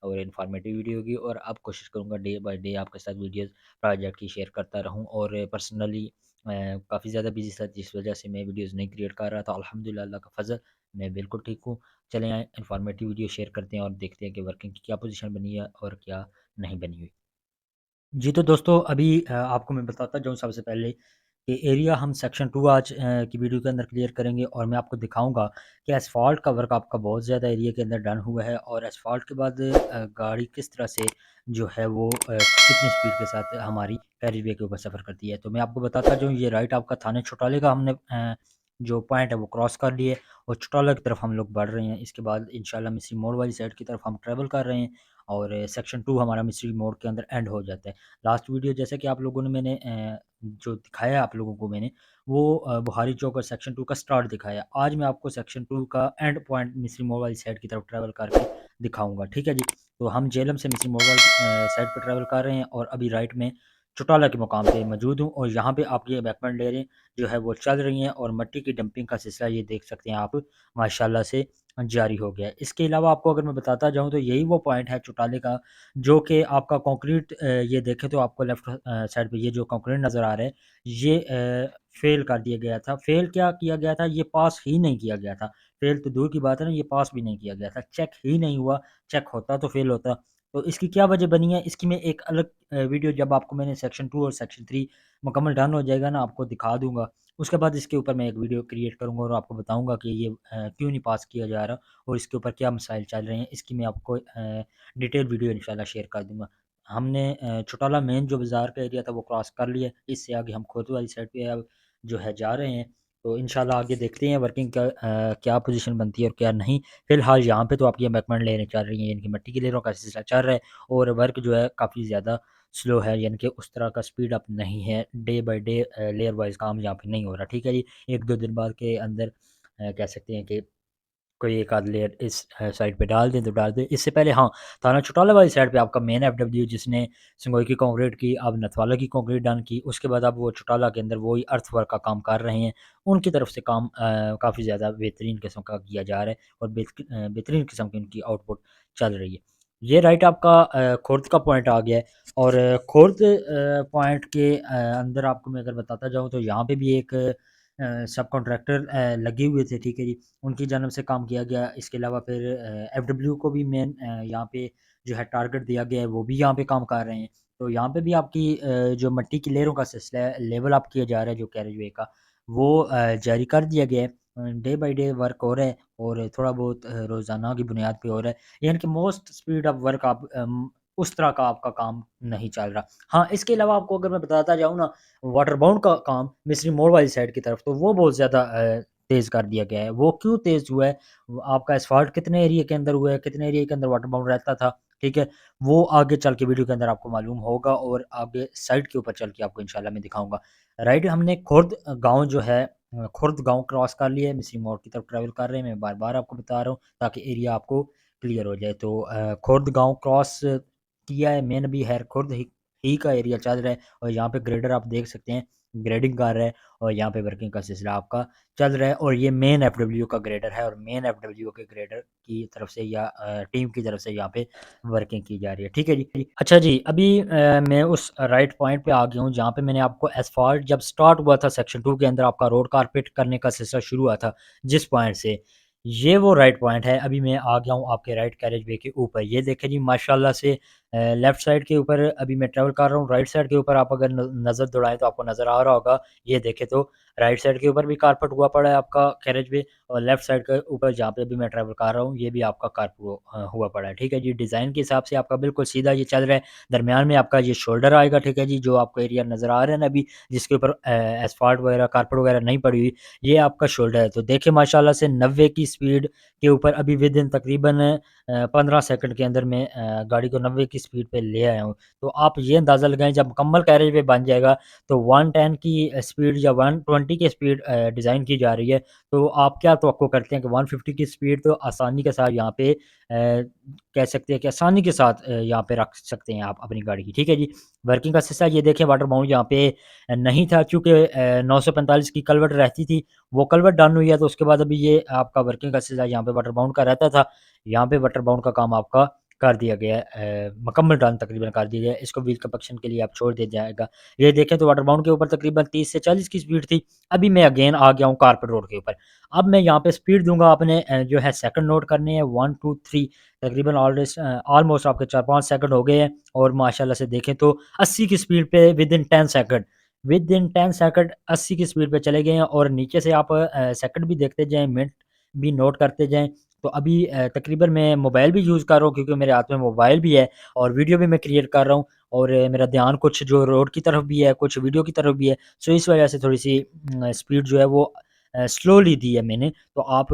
और informative video होगी, और अब कोशिश करूँगा डे बाय डे आपके साथ वीडियोज़ प्रोजेक्ट की शेयर करता रहूँ। और पर्सनली काफ़ी ज़्यादा बिज़ी था, जिस वजह से मैं वीडियोज़ नहीं क्रिएट कर रहा था। अल्हम्दुलिल्लाह, अल्लाह का फ़ज़ल, मैं बिल्कुल ठीक हूँ। चलें आएँ इन्फॉर्मेटिव वीडियो शेयर करते हैं और देखते हैं कि वर्किंग की क्या पोज़ीशन बनी है और क्या नहीं बनी हुई। जी, तो दोस्तों अभी आपको मैं बताता जाऊँ सबसे पहले कि एरिया हम सेक्शन 2 आज की वीडियो के अंदर क्लियर करेंगे, और मैं आपको दिखाऊँगा कि एसफ़ाल्ट का वर्क आपका बहुत ज़्यादा एरिया के अंदर डन हुआ है, और एसफ़ाल्ट के बाद गाड़ी किस तरह से जो है वो कितनी स्पीड के साथ हमारी कैरिज के ऊपर सफ़र करती है। तो मैं आपको बताता जाऊँ, ये राइट आपका थाने छुटाले का हमने जो पॉइंट है वो क्रॉस कर लिए, और छुटाला की तरफ हम लोग बढ़ रहे हैं। इसके बाद इंशाल्लाह मिस्री मोड़ वाली साइड की तरफ हम ट्रैवल कर रहे हैं, और सेक्शन 2 हमारा मिस्री मोड़ के अंदर एंड हो जाता है। लास्ट वीडियो जैसे कि आप लोगों ने मैंने जो दिखाया आप लोगों को मैंने, वो बुहारी चौक और सेक्शन 2 का स्टार्ट दिखाया। आज मैं आपको सेक्शन 2 का एंड पॉइंट मिस्री मोड़ वाली साइड की तरफ ट्रैवल करके दिखाऊँगा, ठीक है जी? तो हम जेहलम से मिस्री मोड़ वाली साइड पे ट्रैवल कर रहे हैं, और अभी राइट में चौटाला के मुकाम पे मौजूद हूँ, और यहाँ पे आपकी एबैकमेंट लेयरें जो है वो चल रही हैं, और मिट्टी की डंपिंग का सिलसिला ये देख सकते हैं आप, माशाल्लाह से जारी हो गया है। इसके अलावा आपको अगर मैं बताता जाऊँ, तो यही वो पॉइंट है चौटाले का, जो कि आपका कंक्रीट ये देखें तो आपको लेफ्ट साइड पे ये जो कंक्रीट नज़र आ रहा है, ये फ़ेल कर दिया गया था। फ़ेल क्या किया गया था? ये पास ही नहीं किया गया था। फ़ेल तो दूर की बात है ना, ये पास भी नहीं किया गया था। चेक ही नहीं हुआ, चेक होता तो फ़ेल होता। तो इसकी क्या वजह बनी है? इसकी मैं एक अलग वीडियो, जब आपको मैंने सेक्शन 2 और सेक्शन 3 मुकम्मल डन हो जाएगा ना, आपको दिखा दूँगा। उसके बाद इसके ऊपर मैं एक वीडियो क्रिएट करूँगा, और आपको बताऊँगा कि ये क्यों नहीं पास किया जा रहा, और इसके ऊपर क्या मसाइल चल रहे हैं। इसकी मैं आपको डिटेल वीडियो इंशाल्लाह शेयर कर दूँगा। हमने चौटाला मेन जो बाज़ार का एरिया था वो क्रॉस कर लिया। इससे आगे हम खोत वाली साइड पे अब जो है जा रहे हैं। तो इंशाल्लाह आगे देखते हैं वर्किंग का क्या पोज़ीशन बनती है और क्या नहीं। फ़िलहाल यहाँ पे तो आपकी एबैकमेंट लेयरें चल रही हैं, यानी कि मिट्टी की लेयरों का सिलसिला चल रहा है, और वर्क जो है काफ़ी ज़्यादा स्लो है, यानी कि उस तरह का स्पीड अप नहीं है। Day by day layer wise काम यहाँ पे नहीं हो रहा, ठीक है जी। 1-2 दिन बाद के अंदर कह सकते हैं कि कोई एक आध लेयर इस साइड पे डाल दें तो डाल दें। इससे पहले हाँ, थाना चौटाला वाली साइड पे आपका मेन एफडब्ल्यू, जिसने संगोई की कंक्रीट की, अब नथवाला की कंक्रीट डन की, उसके बाद अब वो चौटाला के अंदर वही अर्थवर्क का काम कर रहे हैं। उनकी तरफ से काम काफ़ी ज़्यादा बेहतरीन किस्म का किया जा रहा है, और बेहतरीन किस्म की उनकी आउटपुट चल रही है। ये राइट आपका खुर्द का पॉइंट आ गया है, और खुर्द पॉइंट के अंदर आपको मैं अगर बताता जाऊँ, तो यहाँ पे भी एक सब कॉन्ट्रैक्टर लगे हुए थे, ठीक है जी। उनकी जानिब से काम किया गया। इसके अलावा फिर एफडब्ल्यू को भी मेन यहाँ पे जो है टारगेट दिया गया है, वो भी यहाँ पे काम कर रहे हैं। तो यहाँ पे भी आपकी जो मिट्टी की लेयरों का सिलसिला है, लेवल अप किया जा रहा है जो कैरेजवे का, वो जारी कर दिया गया है। डे बाय डे वर्क हो रहा है, और थोड़ा बहुत रोज़ाना की बुनियाद पे हो रहा है। यानी कि मोस्ट स्पीड ऑफ वर्क आप उस तरह का आपका काम नहीं चल रहा। हाँ, इसके अलावा आपको अगर मैं बताता जाऊँ ना, वाटर बाउंड का काम मिस्री मोड़ वाली साइड की तरफ, तो वो बहुत ज़्यादा तेज़ कर दिया गया है। वो क्यों तेज़ हुआ है? वो आपका एस्फाल्ट कितने एरिया के अंदर हुआ है, कितने एरिया के अंदर वाटर बाउंड रहता था, ठीक है? वो आगे चल के वीडियो के अंदर आपको मालूम होगा, और आगे साइट के ऊपर चल के आपको इंशाल्लाह मैं दिखाऊँगा। राइट, हमने खुर्द गाँव जो है खुर्द गाँव क्रॉस कर लिया है, मिस्री मोड़ की तरफ ट्रैवल कर रहे हैं। मैं बार-बार आपको बता रहा हूँ ताकि एरिया आपको क्लियर हो जाए। तो खुर्द गाँव क्रॉस किया है, मेन अभी है खुर्द ही का एरिया चल रहा है, और यहाँ पे ग्रेडर आप देख सकते हैं, ग्रेडिंग कर रहा है, और यहाँ पे वर्किंग का सिलसिला आपका चल रहा है। और ये मेन एफडब्ल्यू का ग्रेडर है, और मेन एफडब्ल्यू के ग्रेडर की तरफ से या टीम की तरफ से यहाँ पे वर्किंग की जा रही है, ठीक है जी। अच्छा जी, अभी मैं उस राइट पॉइंट पे आ गया हूँ जहाँ पे मैंने आपको एसफाल्ट जब स्टार्ट हुआ था सेक्शन 2 के अंदर आपका रोड कारपेट करने का सिलसिला शुरू हुआ था, जिस पॉइंट से, ये वो राइट पॉइंट है। अभी मैं आ गया हूँ आपके राइट कैरेज वे के ऊपर। ये देखें जी, माशाल्लाह से लेफ्ट साइड के ऊपर अभी मैं ट्रैवल कर रहा हूँ। राइट साइड के ऊपर आप अगर नज़र दौड़ाएँ तो आपको नज़र आ रहा होगा। ये देखें तो राइट साइड के ऊपर भी कारपेट हुआ पड़ा है आपका कैरेज वे, और लेफ्ट साइड के ऊपर जहाँ पे अभी मैं ट्रैवल कर रहा हूँ, ये भी आपका हुआ पड़ा है, ठीक है जी। डिज़ाइन के हिसाब से आपका बिल्कुल सीधा ये चल रहा है। दरमियान में आपका ये शोल्डर आएगा, ठीक है जी, जो आपको एरिया नज़र आ रहा है ना अभी, जिसके ऊपर एस्फाल्ट वगैरह, कारपेट वगैरह नहीं पड़ी हुई, ये आपका शोल्डर है। तो देखिए माशाल्लाह से 90 की स्पीड के ऊपर अभी विदिन तकरीबन 15 सेकंड के अंदर मैं गाड़ी को 90 की स्पीड पे ले आया हूँ। तो आप ये अंदाज़ा लगाएँ, जब मुकम्मल कैरेज वे बन जाएगा, तो 110 की स्पीड या 120 की स्पीड डिज़ाइन की जा रही है। तो आप क्या तवक्को करते हैं कि 150 की स्पीड तो आसानी के साथ यहाँ पे कह सकते हैं कि आसानी के साथ यहाँ पे रख सकते हैं आप अपनी गाड़ी की, ठीक है जी। वर्किंग का सिलसिला ये देखें, वाटर बाउंड यहाँ पे नहीं था, चूँकि 945 की कलवट रहती थी, वो कलवट डन हुई है। तो उसके बाद अभी ये आपका वर्किंग का सिलसिला यहाँ पे वाटर बाउंड का रहता था, यहाँ पे वाटर बाउंड का काम आपका कर दिया गया है, मुकम्मल डन तकरीबन कर दिया गया है। इसको व्हील कंपैक्शन के लिए आप छोड़ दिया जाएगा। ये देखें तो वाटर बाउंड के ऊपर तकरीबन 30 से 40 की स्पीड थी। अभी मैं अगेन आ गया हूँ कारपेट रोड के ऊपर। अब मैं यहाँ पे स्पीड दूँगा आपने जो है सेकंड नोट करने हैं 1, 2, 3 तकरीबन ऑलमोस्ट आपके 4-5 सेकंड हो गए हैं और माशाल्लाह से देखें तो 80 की स्पीड पे विदिन 10 सेकंड 80 की स्पीड पे चले गए हैं और नीचे से आप सेकंड भी देखते जाएँ, मिनट भी नोट करते जाएँ। तो अभी तकरीबन मैं मोबाइल भी यूज़ कर रहा हूँ क्योंकि मेरे हाथ में मोबाइल भी है और वीडियो भी मैं क्रिएट कर रहा हूँ और मेरा ध्यान कुछ जो रोड की तरफ भी है, कुछ वीडियो की तरफ भी है। सो इस वजह से थोड़ी-सी स्पीड जो है वो स्लोली दी है मैंने। तो आप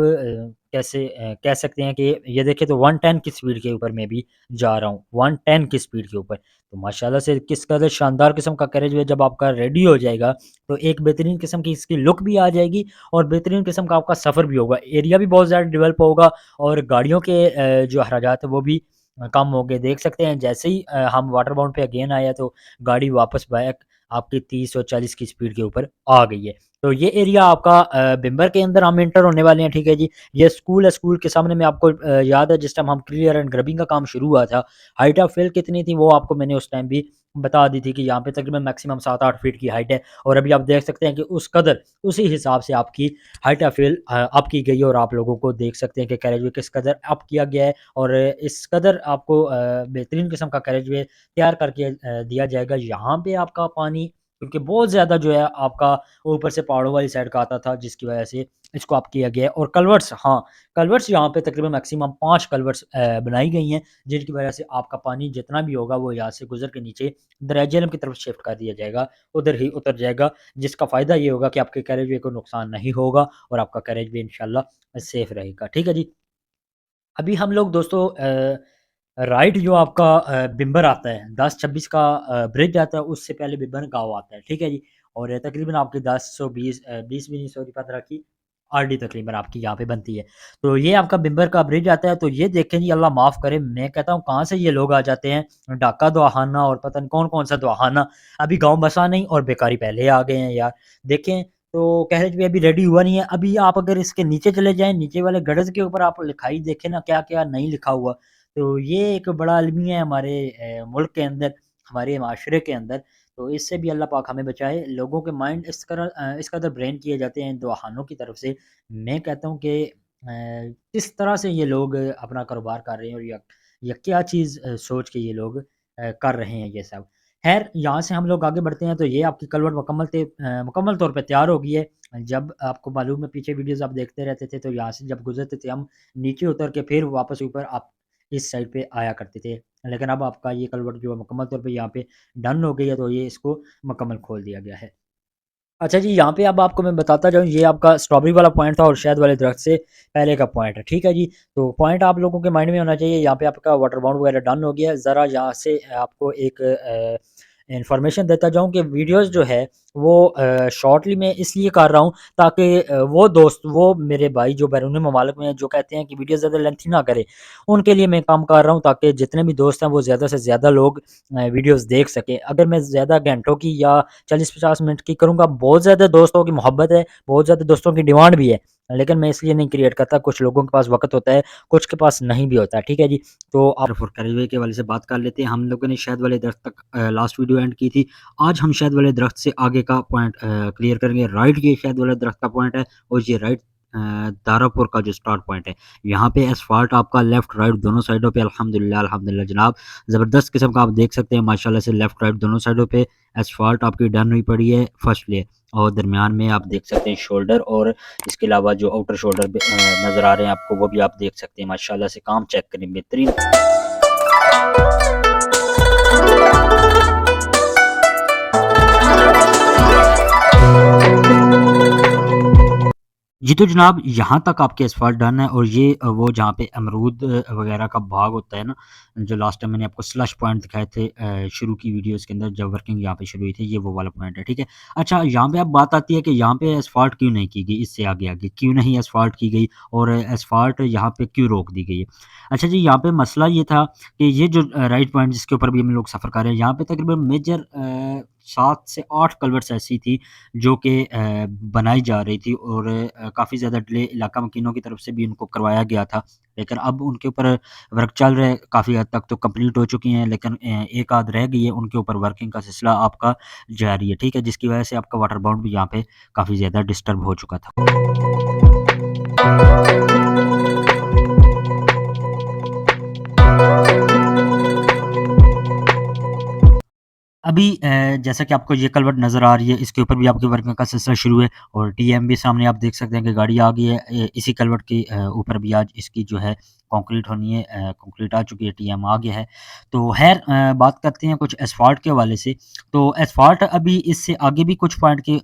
कैसे कह सकते हैं कि ये देखिए तो 110 की स्पीड के ऊपर मैं भी जा रहा हूँ, 110 की स्पीड के ऊपर। तो माशाल्लाह से किस कदर शानदार किस्म का कैरेज जब आपका रेडी हो जाएगा, तो एक बेहतरीन किस्म की इसकी लुक भी आ जाएगी और बेहतरीन किस्म का आपका सफ़र भी होगा। एरिया भी बहुत ज़्यादा डेवलप होगा और गाड़ियों के जो अखराजात है वो भी कम होंगे। देख सकते हैं जैसे ही हम वाटर बाउंड पे अगेन आए हैं तो गाड़ी वापस बैक आपकी 30 और 40 की स्पीड के ऊपर आ गई है। तो ये एरिया आपका बिम्बर के अंदर हम एंटर होने वाले हैं, ठीक है जी। ये स्कूल है, स्कूल के सामने में आपको याद है जिस टाइम हम क्लियर एंड ग्रबिंग का काम शुरू हुआ था, हाइट ऑफ फिल कितनी थी वो आपको मैंने उस टाइम भी बता दी थी कि यहाँ पे तकरीबन मैक्सिमम 7-8 फीट की हाइट है और अभी आप देख सकते हैं कि उस कदर उसी हिसाब से आपकी हाइट ऑफ फिल अप की गई है और आप लोगों को देख सकते हैं कि कैरेजवे किस कदर अप किया गया है और इस कदर आपको बेहतरीन किस्म का कैरेजवे तैयार करके दिया जाएगा। यहाँ पे आपका पानी क्योंकि बहुत ज़्यादा जो है आपका ऊपर से पहाड़ों वाली साइड का आता था जिसकी वजह से इसको अप किया गया है और कल्वर्ट्स हाँ, कल्वर्ट्स यहाँ पे तकरीबन मैक्सिमम 5 कल्वर्ट्स बनाई गई हैं जिनकी वजह से आपका पानी जितना भी होगा वो यहाँ से गुज़र के नीचे दरिया झेलम की तरफ शिफ्ट कर दिया जाएगा, उधर ही उतर जाएगा जिसका फ़ायदा ये होगा कि आपके कैरेजवे को नुकसान नहीं होगा और आपका कैरेजवे इंशाल्लाह सेफ रहेगा। ठीक है जी? अभी हम लोग दोस्तों राइट जो आपका बिम्बर आता है 10-26 का ब्रिज आता है उससे पहले बिम्बर गाँव आता है, ठीक है जी? और तकरीबन आपकी 10-20 20 भी नहीं सॉरी 15 की आरडी तकरीबन आपकी यहाँ पे बनती है। तो ये आपका बिम्बर का ब्रिज आता है तो ये देखें जी अल्लाह माफ़ करे मैं कहता हूँ कहाँ से ये लोग आ जाते हैं डाका दुहाना और पता नहीं कौन-कौन सा दुहाना अभी गाँव बसा नहीं और बेकारी पहले आ गए हैं यार। देखें तो कैरेज भी अभी रेडी हुआ नहीं है। अभी आप अगर इसके नीचे चले जाएँ, नीचे वाले गड़ज़ के ऊपर आप लिखाई देखें ना क्या-क्या नहीं लिखा हुआ। तो ये एक बड़ा अलमिया है हमारे मुल्क के अंदर, हमारे माशरे के अंदर। तो इससे भी अल्लाह पाक हमें बचाए। लोगों के माइंड इस कदर ब्रेन किए जाते हैं इन दवाखानों की तरफ से। मैं कहता हूँ कि किस तरह से ये लोग अपना कारोबार कर रहे हैं और या क्या चीज़ सोच के ये लोग कर रहे हैं ये सब। ख़ैर यहाँ से हम लोग आगे बढ़ते हैं तो ये आपकी कलवट मुकम्मल तौर पे तैयार हो गई है। जब आपको मालूम है पीछे वीडियोज़ आप देखते रहते थे तो यहाँ से जब गुज़रते थे हम नीचे उतर के फिर वापस ऊपर आप इस साइड पे आया करते थे। लेकिन अब आपका ये कलवट जो है मुकम्मल तौर पे यहाँ पे डन हो गई है तो ये इसको मुकम्मल खोल दिया गया है। अच्छा जी, यहाँ पे अब आपको मैं बताता जाऊँ ये आपका स्ट्रॉबेरी वाला पॉइंट था और शहद वाले दरख्त से पहले का पॉइंट है, ठीक है जी? तो पॉइंट आप लोगों के माइंड में होना चाहिए यहाँ पे आपका वाटर बाउंड वगैरह डन हो गया है। ज़रा यहाँ से आपको एक इन्फॉर्मेशन देता जाऊँ कि वीडियोज़ जो है वो शॉर्टली मैं इसलिए कर रहा हूँ ताकि वो दोस्त वो मेरे भाई जो बैरूनी ममालिक में हैं जो कहते हैं कि वीडियो ज़्यादा लेंथी ना करें, उनके लिए मैं काम कर रहा हूँ ताकि जितने भी दोस्त हैं वो ज़्यादा से ज़्यादा लोग वीडियोज़ देख सकें। अगर मैं ज़्यादा घंटों की या 40-50 मिनट की करूँगा, बहुत ज़्यादा दोस्तों की मोहब्बत है, बहुत ज़्यादा दोस्तों की डिमांड भी है, लेकिन मैं इसलिए नहीं क्रिएट करता, कुछ लोगों के पास वक़्त होता है, कुछ के पास नहीं भी होता है, ठीक है जी? तो आप फुरकरीवे के हवाले से बात कर लेते हैं, हम लोगों ने शहद वाले दरख्त तक लास्ट वीडियो एंड की थी। आज हम शहद वाले दरख्त से आगे का पॉइंट क्लियर करेंगे। राइट ये शहद वाले दरख्त का पॉइंट है और ये राइट दारापुर का जो स्टार्ट पॉइंट है। यहाँ पे एस्फाल्ट आपका लेफ्ट राइट दोनों साइडों पे अल्हम्दुलिल्लाह अल्हम्दुलिल्लाह जनाब ज़बरदस्त किस्म का आप देख सकते हैं माशाल्लाह से लेफ्ट राइट दोनों साइडों पे एस्फाल्ट आपकी डन हुई पड़ी है फर्स्ट लेयर और दरमियान में आप देख सकते हैं शोल्डर और इसके अलावा जो आउटर शोल्डर नज़र आ रहे हैं आपको वो भी आप देख सकते हैं माशाल्लाह से काम चेक करें बेहतरीन। जी, तो जनाब यहाँ तक आपके एस्फाल्ट डन है और ये वो जहाँ पे अमरूद वगैरह का बाग होता है ना, जो लास्ट टाइम मैंने आपको स्लश पॉइंट दिखाए थे शुरू की वीडियोज़ के अंदर जब वर्किंग यहाँ पे शुरू हुई थी, ये वो वाला पॉइंट है, ठीक है? अच्छा, यहाँ पे अब बात आती है कि यहाँ पे एस्फाल्ट क्यों नहीं की गई इससे आगे क्यों नहीं एस्फाल्ट की गई और एस्फाल्ट यहाँ पे क्यों रोक दी गई है? अच्छा जी, यहाँ पे मसला ये था कि ये जो राइट पॉइंट जिसके ऊपर भी हम लोग सफ़र कर रहे हैं, यहाँ पे तकरीबन मेजर 7 से 8 कल्वर्ट्स ऐसी थी जो कि बनाई जा रही थी और काफ़ी ज़्यादा डिले इलाका मकीनों की तरफ से भी उनको करवाया गया था। लेकिन अब उनके ऊपर वर्क चल रहा है, काफ़ी हद तक तो कंप्लीट हो चुकी हैं, लेकिन एक आध रह गई है, उनके ऊपर वर्किंग का सिलसिला आपका जारी है, ठीक है? जिसकी वजह से आपका वाटर बाउंड भी यहाँ पे काफ़ी ज़्यादा डिस्टर्ब हो चुका था। अभी जैसा कि आपको ये कलवट नज़र आ रही है, इसके ऊपर भी आपकी वर्किंग का सिलसिला शुरू है और टीएम भी सामने आप देख सकते हैं कि गाड़ी आ गई है। इसी कलवट के ऊपर भी आज इसकी जो है कंक्रीट होनी है, कंक्रीट आ चुकी है, टीएम आ गया है। तो ख़ैर बात करते हैं कुछ एस्फाल्ट के हवाले से। तो एस्फाल्ट अभी इससे आगे भी कुछ पॉइंट के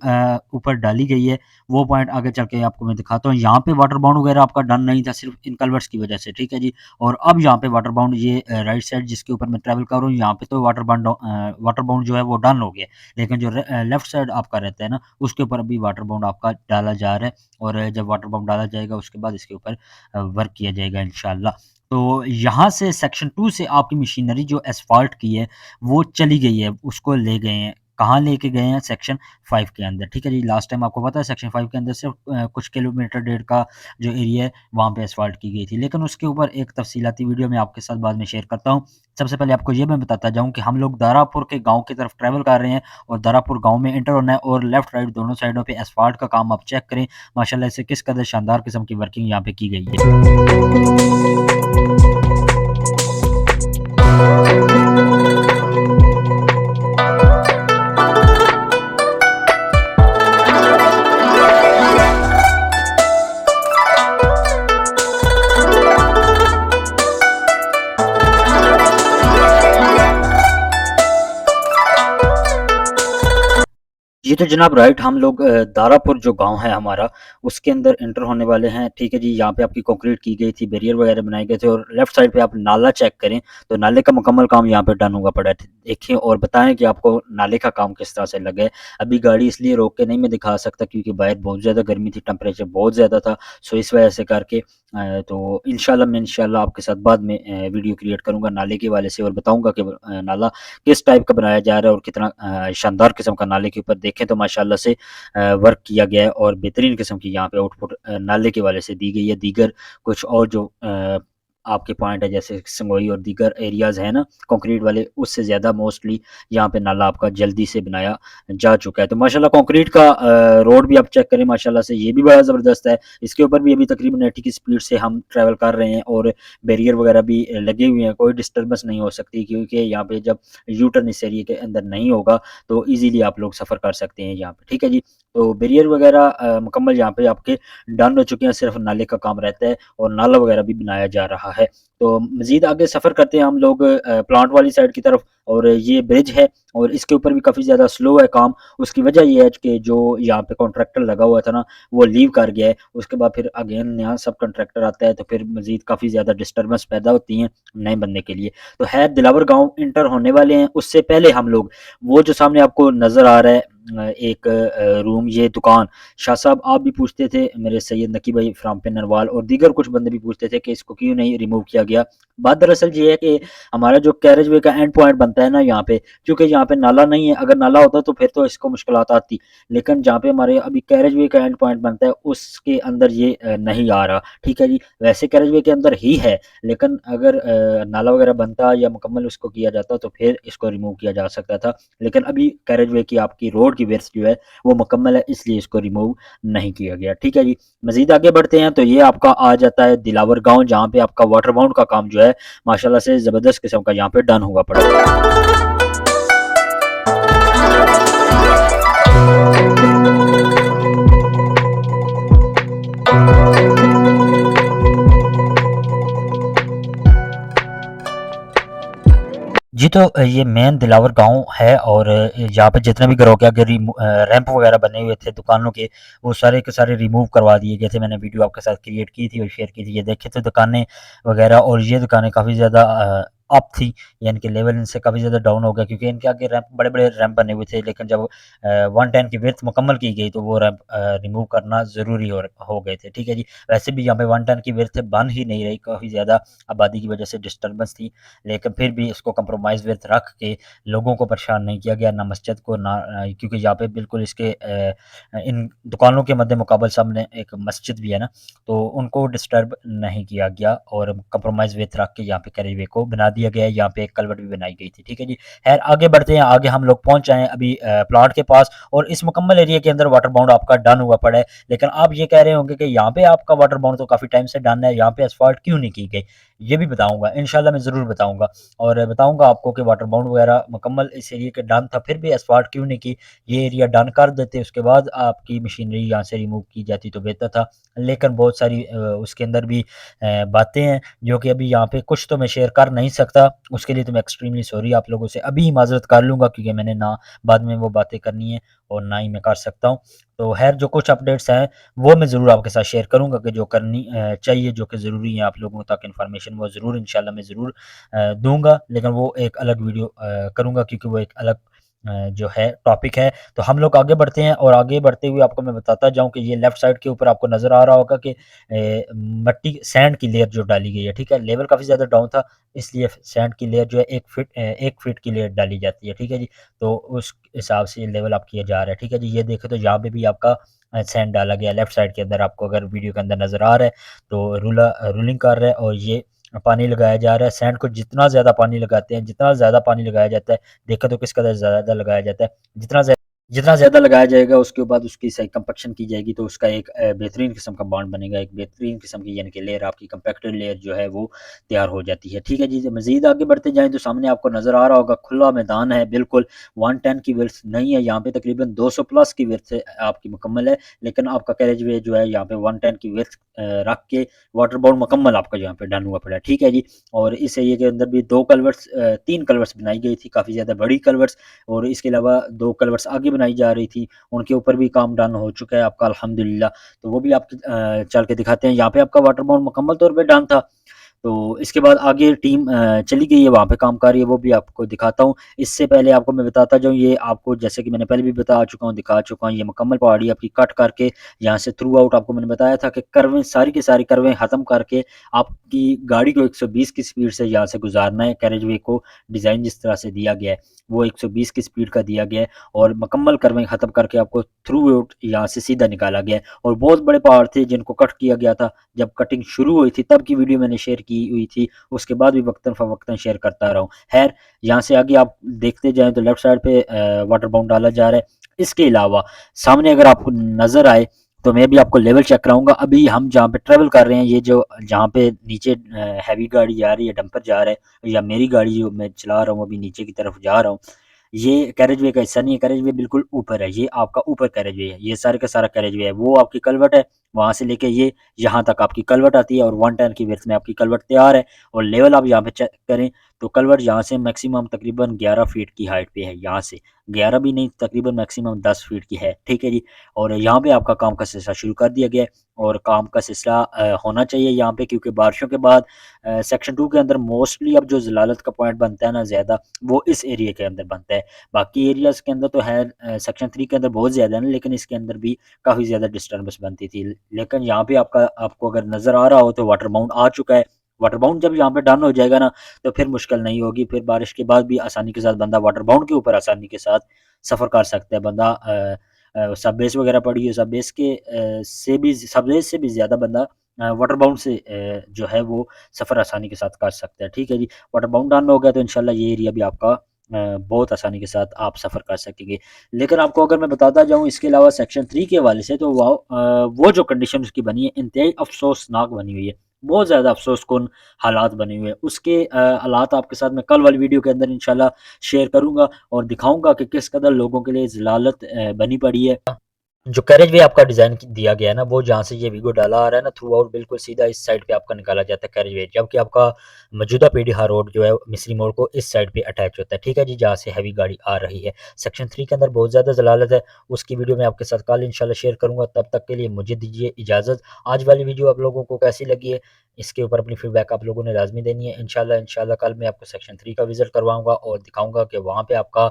ऊपर डाली गई है, वो पॉइंट आगे चल के आपको मैं दिखाता हूँ। यहाँ पे वाटर बाउंड वगैरह आपका डन नहीं था, सिर्फ़ इन कलवर्ट्स की वजह से, ठीक है जी। और अब यहाँ पे वाटर बाउंड ये राइट साइड जिसके ऊपर मैं ट्रैवल कर रहा हूँ, यहाँ पे तो वाटर बाउंड जो है वो डन हो गया है। लेकिन जो लेफ्ट साइड आपका रहता है ना, उसके ऊपर अभी वाटर बाउंड आपका डाला जा रहा है और जब वाटर बाउंड डाला जाएगा उसके बाद इसके ऊपर वर्क किया जाएगा इंशाअल्लाह। तो यहाँ से सेक्शन 2 से आपकी मशीनरी जो एस्फाल्ट की है, वो चली गई है, उसको ले गए हैं। कहाँ लेके गए हैं? सेक्शन 5 के अंदर, ठीक है जी। लास्ट टाइम आपको पता है सेक्शन 5 के अंदर सिर्फ़ कुछ किलोमीटर डेढ़ का जो एरिया है वहाँ पे एस्फाल्ट की गई थी। लेकिन उसके ऊपर एक तफ़सीलाती वीडियो मैं आपके साथ बाद में शेयर करता हूँ। सबसे पहले आपको ये मैं बताता जाऊँ कि हम लोग दारापुर के गाँव की तरफ ट्रैवल कर रहे हैं और दारापुर गाँव में एंटर होना है और लेफ्ट राइट दोनों साइडों पे एस्फाल्ट का काम आप चेक करें। माशाअल्लाह से किस कदर शानदार किस्म की वर्किंग यहाँ पे की गई है। ये तो जनाब राइट हम लोग दारापुर जो गाँव है हमारा, उसके अंदर एंटर होने वाले हैं, ठीक है जी। यहाँ पे आपकी कंक्रीट की गई थी, बैरियर वगैरह बनाए गए थे और लेफ्ट साइड पे आप नाला चेक करें, तो नाले का मुकम्मल काम यहाँ पे डन हुआ पड़ा है। देखें और बताएँ कि आपको नाले का काम किस तरह से लगा है। अभी गाड़ी इसलिए रोक के नहीं मैं दिखा सकता क्योंकि बाहर बहुत ज़्यादा गर्मी थी, टेम्परेचर बहुत ज़्यादा था, सो इस वजह से करके तो इंशाल्लाह आपके साथ बाद में वीडियो क्रिएट करूँगा नाले के हवाले से और बताऊँगा कि नाला किस टाइप का बनाया जा रहा है और कितना शानदार किस्म का नाले के ऊपर देखें तो माशाल्लाह से वर्क किया गया है और बेहतरीन किस्म की यहाँ पे आउटपुट नाले के हवाले से दी गई है। दीगर कुछ और जो आपके पॉइंट है जैसे संगोई और दीगर एरियाज़ हैं ना कंक्रीट वाले, उससे ज़्यादा मोस्टली यहाँ पे नाला आपका जल्दी से बनाया जा चुका है। तो माशाल्लाह कंक्रीट का रोड भी आप चेक करें, माशाल्लाह से ये भी बड़ा ज़बरदस्त है। इसके ऊपर भी अभी तकरीबन 80 की स्पीड से हम ट्रैवल कर रहे हैं और बैरियर वगैरह भी लगे हुए हैं, कोई डिस्टर्बेंस नहीं हो सकती क्योंकि यहाँ पे जब यू टर्न इस एरिया के अंदर नहीं होगा तो ईज़िली आप लोग सफ़र कर सकते हैं यहाँ पे, ठीक है जी। तो बैरियर वगैरह मुकम्मल यहाँ पे आपके डन हो चुके हैं, सिर्फ़ नाले का काम रहता है और नाला वगैरह भी बनाया जा रहा है। तो मज़ीद आगे सफ़र करते हैं हम लोग प्लांट वाली साइड की तरफ और ये ब्रिज है और इसके ऊपर भी काफ़ी ज़्यादा स्लो है काम। उसकी वजह ये है कि जो यहाँ पे कॉन्ट्रैक्टर लगा हुआ था ना, वो लीव कर गया है। उसके बाद फिर अगेन नया सब कॉन्ट्रैक्टर आता है तो फिर मज़ीद काफ़ी ज़्यादा डिस्टर्बेंस पैदा होती हैं नए बंदे के लिए। तो है दिलावर गाँव इंटर होने वाले हैं, उससे पहले हम लोग वो जो सामने आपको नज़र आ रहा है एक रूम, ये दुकान शाह साहब आप भी पूछते थे, मेरे सैयद नकी भाई फ्रॉम पिन्नरवाल और दीगर कुछ बंदे भी पूछते थे कि इसको क्यों नहीं रिमूव किया गया। बात दरअसल ये है कि हमारा जो कैरेज वे का एंड पॉइंट बनता है ना यहाँ पे, क्योंकि यहाँ पे नाला नहीं है, अगर नाला होता तो फिर तो इसको मुश्किलात आती। लेकिन जहाँ पे हमारे अभी कैरेज वे का एंड पॉइंट बनता है उसके अंदर ये नहीं आ रहा, ठीक है जी। वैसे कैरेज वे के अंदर ही है, लेकिन अगर नाला वगैरह बनता या मुकम्मल उसको किया जाता तो फिर इसको रिमूव किया जा सकता था। लेकिन अभी कैरेज वे की आपकी रोड की विड्थ जो है वो मुकम्मल है, इसलिए इसको रिमूव नहीं किया गया, ठीक है जी। मज़ीद आगे बढ़ते हैं तो ये आपका आ जाता है दिलावर गाँव, जहाँ पे आपका वाटर बाउंड का काम जो है माशाल्लाह से ज़बरदस्त किस्म का यहाँ पे डन हुआ पड़ा है। जी, तो ये मेन दिलावर गाँव है और यहाँ पे जितने भी घरों के आगे रैंप वगैरह बने हुए थे दुकानों के, वो सारे के सारे रिमूव करवा दिए गए थे। मैंने वीडियो आपके साथ क्रिएट की थी और शेयर की थी। ये देखें तो दुकानें वगैरह और ये दुकानें काफ़ी ज़्यादा अप थी, यानी कि लेवल इनसे काफ़ी ज़्यादा डाउन हो गया, क्योंकि इनके आगे रैंप बड़े-बड़े रैंप बने हुए थे, लेकिन जब 110 की विड्थ मुकम्मल की गई तो वो रैंप रिमूव करना ज़रूरी हो गए थे, ठीक है जी। वैसे भी यहाँ पे 110 की विड्थ बन ही नहीं रही, काफ़ी ज़्यादा आबादी की वजह से डिस्टर्बेंस थी, लेकिन फिर भी इसको कंप्रोमाइज़ विड्थ रख के लोगों को परेशान नहीं किया गया, ना मस्जिद को, ना क्योंकि यहाँ पे बिल्कुल इसके इन दुकानों के मद्दे-मुकाबल सामने एक मस्जिद भी है ना, तो उनको डिस्टर्ब नहीं किया गया और कंप्रोमाइज़ विथ रख के यहाँ पे कैरिज वे को बना दिया गया है। यहाँ पे एक कल्वर्ट भी बनाई गई थी, ठीक है जी। खैर आगे बढ़ते हैं, आगे हम लोग पहुँच आए हैं अभी प्लाट के पास, और इस मुकम्मल एरिया के अंदर वाटर बाउंड आपका डन हुआ पड़ा है। लेकिन आप ये कह रहे होंगे कि यहाँ पे आपका वाटर बाउंड तो काफ़ी टाइम से डन है, यहाँ पे एस्फाल्ट क्यों नहीं की गई? ये भी बताऊँगा, इंशाल्लाह मैं ज़रूर बताऊँगा, और बताऊँगा आपको कि वाटर बाउंड वगैरह मुकम्मल इस एरिया के डन था, फिर भी एस्फाल्ट क्यों नहीं की? ये एरिया डन कर देते, उसके बाद आपकी मशीनरी यहाँ से रिमूव की जाती तो बेहतर था। लेकिन बहुत सारी उसके अंदर भी बातें हैं जो कि अभी यहाँ पे कुछ तो मैं शेयर कर नहीं सकता, उसके लिए तो मैं एक्सट्रीमली सॉरी आप लोगों से अभी ही माज़रत कर लूँगा, क्योंकि मैंने ना बाद में वो बातें करनी है और ना ही मैं कर सकता हूँ। तो ख़ैर जो कुछ अपडेट्स हैं, वो मैं ज़रूर आपके साथ शेयर करूँगा कि जो करनी चाहिए, जो कि ज़रूरी है आप लोगों तक इन्फॉर्मेशन, वो ज़रूर इंशाल्लाह मैं ज़रूर दूँगा। लेकिन वो एक अलग वीडियो करूँगा, क्योंकि वो एक अलग जो है टॉपिक है। तो हम लोग आगे बढ़ते हैं, और आगे बढ़ते हुए आपको मैं बताता जाऊँ कि ये लेफ्ट साइड के ऊपर आपको नज़र आ रहा होगा कि मट्टी सैंड की लेयर जो डाली गई है, ठीक है? लेवल काफ़ी ज़्यादा डाउन था, इसलिए सैंड की लेयर जो है 1 फीट की लेयर डाली जाती है, ठीक है जी? तो उस हिसाब से लेवल अप किया जा रहा है, ठीक है जी? ये देखें तो यहाँ पे भी आपका सैंड डाला गया है लेफ्ट साइड के अंदर, आपको अगर वीडियो के अंदर नज़र आ रहा है, तो रूलिंग कर रहा है, और ये पानी लगाया जा रहा है। सैंड को जितना ज़्यादा पानी लगाते हैं, जितना ज़्यादा पानी लगाया जाता है, देखा तो किस कदर ज़्यादा लगाया जाता है। जितना ज़्यादा लगाया जाएगा, उसके बाद उसकी सही कंपैक्शन की जाएगी, तो उसका एक बेहतरीन किस्म का बॉन्ड बनेगा, एक बेहतरीन किस्म की यानी कि लेयर, आपकी कंपैक्टेड लेयर जो है वो तैयार हो जाती है, ठीक है जी। मज़ीद आगे बढ़ते जाएँ तो सामने आपको नज़र आ रहा होगा खुला मैदान है बिल्कुल, 110 की विड्थ नहीं है, यहाँ पे तकरीबन 200 प्लस की विड्थ आपकी मुकम्मल है, लेकिन आपका कैरेजवे जो है यहाँ पे 110 की विड्थ रख के वाटर बाउंड मुकम्मल आपका यहाँ पे डन हुआ पड़ा है, ठीक है जी। और इस एरिया के अंदर भी 2 कल्वर्ट्स 3 कल्वर्ट्स बनाई गई थी, काफ़ी ज़्यादा बड़ी कल्वर्ट्स, और इसके अलावा 2 कल्वर्ट्स आगे बनाई जा रही थी, उनके ऊपर भी काम डन हो चुका है आपका अल्हम्दुलिल्लाह। तो वो भी आपको चल के दिखाते हैं। यहाँ पे आपका वाटर बाउंड मुकम्मल तौर पे डन था। तो इसके बाद आगे टीम चली गई है, वहाँ पे काम कर रही है, वो भी आपको दिखाता हूँ। इससे पहले आपको मैं बताता जाऊँ, ये आपको जैसे कि मैंने पहले भी बता चुका हूँ, दिखा चुका हूँ, ये मुकम्मल पहाड़ी आपकी कट करके यहाँ से थ्रू आउट आपको मैंने बताया था कि कर्वें सारी की सारी कर्वें ख़त्म करके आपकी गाड़ी को 120 की स्पीड से यहाँ से गुज़ारना है। कैरेजवे को डिज़ाइन जिस तरह से दिया गया है, वो 120 की स्पीड का दिया गया है, और मुकम्मल कर्वें ख़त्म करके आपको थ्रू आउट यहाँ से सीधा निकाला गया है। और बहुत बड़े पहाड़ थे जिनको कट किया गया था, जब कटिंग शुरू हुई थी तब की वीडियो मैंने शेयर की हुई थी, उसके बाद भी वक्तन-फ़वक्तन शेयर करता रहा हूँ। ख़ैर यहाँ से आगे आप देखते जाएँ तो लेफ्ट साइड पे वाटर बाउंड डाला जा रहा है। इसके अलावा सामने अगर आपको नज़र आए, तो मैं भी आपको लेवल चेक कराऊँगा। अभी हम जहाँ पे ट्रैवल कर रहे हैं, ये जो जहाँ पे नीचे हैवी गाड़ी जा रही है, डंपर जा रहा है, या मेरी गाड़ी जो मैं चला रहा हूँ अभी नीचे की तरफ जा रहा हूँ, ये कैरेजवे का हिस्सा नहीं है, कैरेजवे बिल्कुल ऊपर है, ये आपका ऊपर कैरेजवे है, ये सारे का सारा कैरेजवे है। वो आपकी कल्वर्ट है, वहाँ से लेके ये यहाँ तक आपकी कल्वर्ट आती है, और 110 की विड्थ में आपकी कल्वर्ट तैयार है। और लेवल आप यहाँ पे चेक करें, तो कल्वर्ट यहाँ से मैक्सिमम तकरीबन 11 फीट की हाइट पे है, यहाँ से 11 भी नहीं, तकरीबन मैक्सिमम 10 फीट की है, ठीक है जी। और यहाँ पे आपका काम का सिलसिला शुरू कर दिया गया है, और काम का सिलसिला होना चाहिए यहाँ पे, क्योंकि बारिशों के बाद सेक्शन 2 के अंदर मोस्टली अब जो ज़लालत का पॉइंट बनता है ना ज़्यादा, वो इस एरिया के अंदर बनता है। बाकी एरियाज़ के अंदर तो है, सेक्शन 3 के अंदर बहुत ज़्यादा है ना, लेकिन इसके अंदर भी काफ़ी ज़्यादा डिस्टर्बेंस बनती थी। लेकिन यहाँ पे आपको अगर नज़र आ रहा हो, तो वाटर बाउंड आ चुका है। वाटर बाउंड जब यहाँ पे डन हो जाएगा ना, तो फिर मुश्किल नहीं होगी, फिर बारिश के बाद भी आसानी के साथ बंदा वाटर बाउंड के ऊपर आसानी के साथ सफ़र कर सकता है। बंदा सब बेस वगैरह पड़ी है, सब बेस से भी ज़्यादा बंदा वाटर बाउंड से जो है वो सफ़र आसानी के साथ कर सकता है, ठीक है जी। वाटर बाउंड डन हो गया, तो इंशाल्लाह ये एरिया भी आपका बहुत आसानी के साथ आप सफ़र कर सकेंगे। लेकिन आपको अगर मैं बताता जाऊँ इसके अलावा सेक्शन 3 के हवाले से, तो वो जो कंडीशन उसकी बनी है, इंतहाई अफ़सोसनाक बनी हुई है। बहुत ज़्यादा अफ़सोसकुन हालात बने हुए हैं। उसके हालात आपके साथ मैं कल वाली वीडियो के अंदर इंशाल्लाह शेयर करूँगा, और दिखाऊँगा कि किस कदर लोगों के लिए ज़लालत बनी पड़ी है। जो कैरेज वे आपका डिज़ाइन दिया गया है ना, वो जहाँ से ये वीगो डाला आ रहा है ना, थ्रू आउट बिल्कुल सीधा इस साइड पे आपका निकाला जाता है कैरेज वे। जबकि आपका मौजूदा पीडीहा रोड जो है मिस्री मोड़ को इस साइड पे अटैच होता है, ठीक है जी, जहाँ से हैवी गाड़ी आ रही है। सेक्शन 3 के अंदर बहुत ज़्यादा ज़लालत है, उसकी वीडियो मैं आपके साथ कल इंशाल्लाह शेयर करूँगा, तब तक के लिए मुझे दीजिए इजाज़त। आज वाली वीडियो आप लोगों को कैसी लगी है, इसके ऊपर अपनी फीडबैक आप लोगों ने लाज़मी देनी है। इंशाल्लाह कल मैं आपको सेक्शन 3 का विज़िट करवाऊँगा और दिखाऊँगा कि वहाँ पे आपका